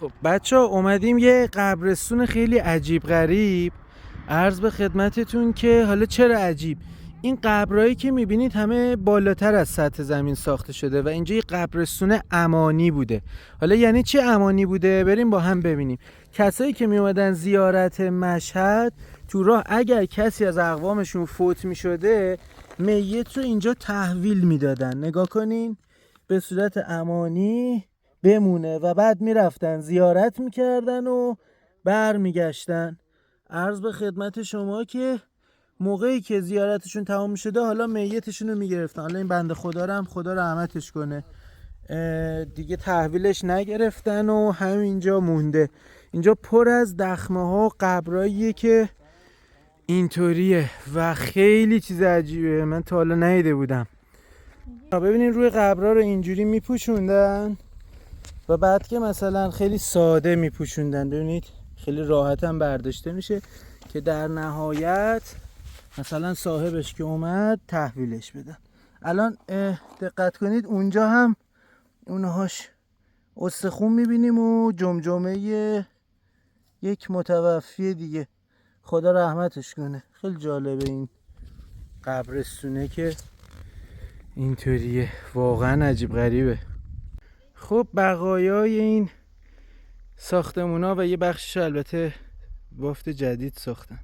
خب بچه ها اومدیم یه قبرستون خیلی عجیب غریب. عرض به خدمتتون که حالا چرا عجیب، این قبرهایی که میبینید همه بالاتر از سطح زمین ساخته شده و اینجا یه قبرستون امانی بوده. حالا یعنی چی امانی بوده؟ بریم با هم ببینیم. کسایی که میومدن زیارت مشهد تو راه اگر کسی از اقوامشون فوت میشده میت رو اینجا تحویل میدادن. نگاه کنین، به صورت امانی بمونه و بعد میرفتن زیارت میکردن و برمیگشتن. عرض به خدمت شما که موقعی که زیارتشون تمام شده حالا میتشون رو میگرفتن. حالا این بنده خدا رو هم خدا رحمتش کنه دیگه تحویلش نگرفتن و همینجا مونده. اینجا پر از دخمه ها و قبراییه که اینطوریه و خیلی چیز عجیبه، من تا حالا ندیده بودم. ببینین روی قبرها رو اینجوری میپوشوندن و بعد که مثلا خیلی ساده میپوشوندن، ببینید خیلی راحت هم برداشته میشه که در نهایت مثلا صاحبش که اومد تحویلش بدن. الان دقت کنید اونجا هم اونهاش استخون میبینیم و جمجمه یک متوفی دیگه، خدا رحمتش کنه. خیلی جالبه این قبرستونه که اینطوریه، واقعا عجیب غریبه. خب بقایای این ساختمونا و یه بخشش البته بافت جدید ساختن.